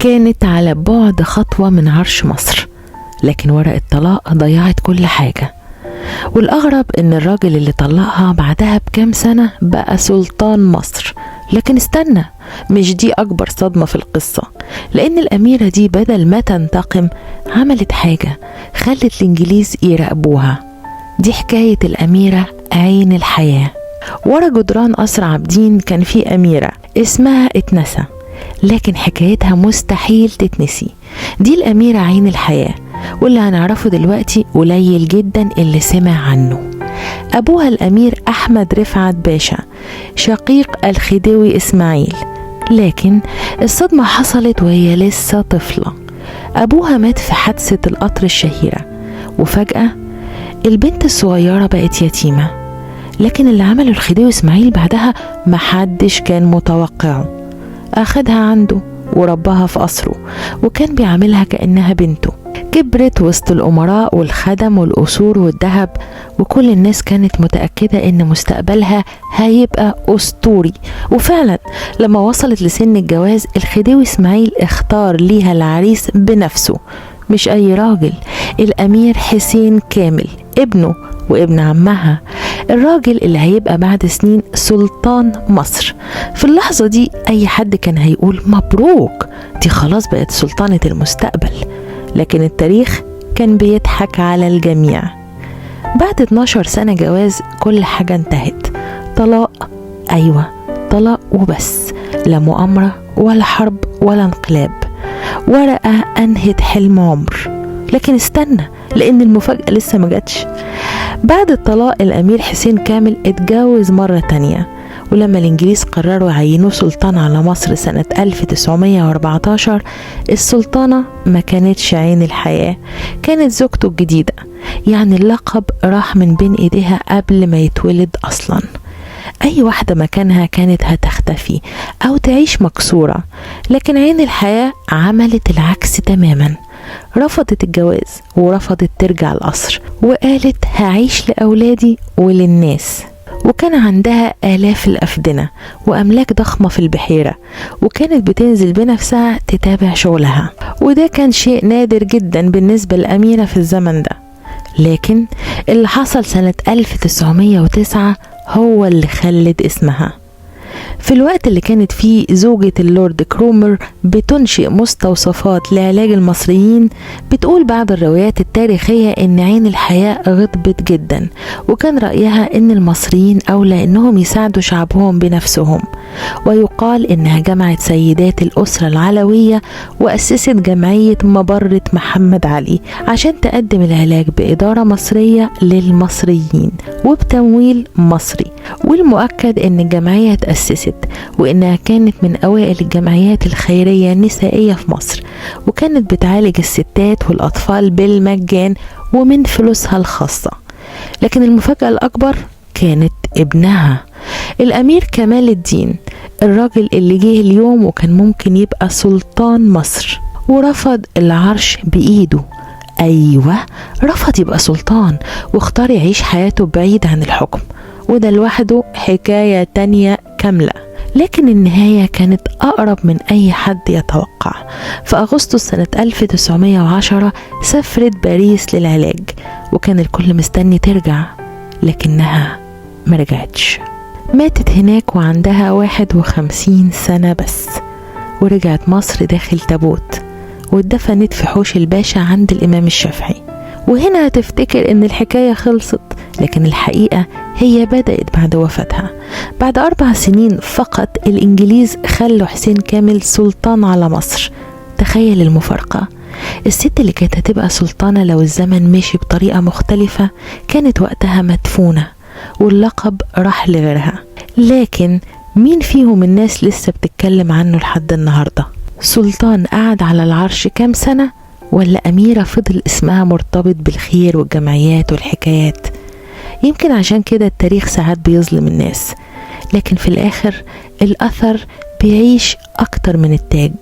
كانت على بعد خطوة من عرش مصر، لكن ورق الطلاق ضيعت كل حاجة. والأغرب إن الراجل اللي طلقها بعدها بكام سنة بقى سلطان مصر. لكن استنى، مش دي أكبر صدمة في القصة، لأن الأميرة دي بدل ما تنتقم عملت حاجة خلت الإنجليز يراقبوها. دي حكاية الأميرة عين الحياة. ورا جدران قصر عابدين كان في أميرة اسمها اتنسى، لكن حكايتها مستحيل تتنسي. دي الأميرة عين الحياة، واللي هنعرفه دلوقتي قليل جدا اللي سمع عنه. أبوها الأمير أحمد رفعت باشا شقيق الخديوي إسماعيل، لكن الصدمة حصلت وهي لسه طفلة. أبوها مات في حادثة القطر الشهيرة، وفجأة البنت الصغيرة بقت يتيمة. لكن اللي عمله الخديوي إسماعيل بعدها محدش كان متوقعه. أخدها عنده وربها في قصره، وكان بيعاملها كأنها بنته. كبرت وسط الأمراء والخدم والقصور والذهب، وكل الناس كانت متأكدة إن مستقبلها هيبقى أسطوري. وفعلا لما وصلت لسن الجواز الخديوي إسماعيل اختار ليها العريس بنفسه، مش أي راجل، الأمير حسين كامل ابنه وابن عمها، الراجل اللي هيبقى بعد سنين سلطان مصر. في اللحظة دي أي حد كان هيقول مبروك، دي خلاص بقت سلطانة المستقبل. لكن التاريخ كان بيضحك على الجميع. بعد 12 سنة جواز كل حاجة انتهت. طلاق، أيوة طلاق وبس، لا مؤامرة ولا حرب ولا انقلاب. ورقة أنهت حلم عمر. لكن استنى، لأن المفاجأة لسه ما جاتش. بعد الطلاق الأمير حسين كامل اتجوز مرة تانية، ولما الإنجليز قرروا يعينوه سلطان على مصر سنة 1914 السلطانة ما كانتش عين الحياة، كانت زوجته الجديدة. يعني اللقب راح من بين إيديها قبل ما يتولد أصلا. أي واحدة مكانها كانت هتختفي أو تعيش مكسورة. لكن عين الحياة عملت العكس تماما، رفضت الجواز ورفضت ترجع القصر، وقالت هعيش لأولادي وللناس. وكان عندها آلاف الأفدنة وأملاك ضخمة في البحيرة، وكانت بتنزل بنفسها تتابع شغلها، وده كان شيء نادر جدا بالنسبة للأميرة في الزمن ده. لكن اللي حصل سنة 1909 هو اللي خلد اسمها. في الوقت اللي كانت فيه زوجة اللورد كرومر بتنشئ مستوصفات لعلاج المصريين، بتقول بعض الروايات التاريخية ان عين الحياة غضبت جدا، وكان رأيها ان المصريين اولى انهم يساعدوا شعبهم بنفسهم. ويقال انها جمعت سيدات الاسرة العلوية واسست جمعية مبرة محمد علي عشان تقدم العلاج بإدارة مصرية للمصريين وبتمويل مصري. والمؤكد ان الجمعية تأسست وإنها كانت من أوائل الجمعيات الخيرية النسائية في مصر، وكانت بتعالج الستات والأطفال بالمجان ومن فلوسها الخاصة. لكن المفاجأة الأكبر كانت ابنها الأمير كمال الدين، الراجل اللي جه اليوم وكان ممكن يبقى سلطان مصر، ورفض العرش بإيده. أيوة، رفض يبقى سلطان واختار يعيش حياته بعيد عن الحكم، وده لوحده حكاية تانية كاملة. لكن النهاية كانت أقرب من أي حد يتوقع. في أغسطس سنة 1910 سافرت باريس للعلاج، وكان الكل مستني ترجع، لكنها مرجعتش. ماتت هناك وعندها 51 سنة بس، ورجعت مصر داخل تابوت، واتدفنت في حوش الباشا عند الإمام الشافعي. وهنا هتفتكر إن الحكاية خلصت، لكن الحقيقة هي بدأت بعد وفاتها. بعد 4 سنين فقط الإنجليز خلوا حسين كامل سلطان على مصر. تخيل المفارقة، الست اللي كانت هتبقى سلطانة لو الزمن مشي بطريقة مختلفة كانت وقتها مدفونة، واللقب راح لغيرها. لكن مين فيهم الناس لسه بتتكلم عنه لحد النهاردة؟ سلطان قعد على العرش كام سنة، ولا أميرة فضل اسمها مرتبط بالخير والجمعيات والحكايات؟ يمكن عشان كده التاريخ ساعات بيظلم الناس، لكن في الآخر الأثر بيعيش أكتر من التاج.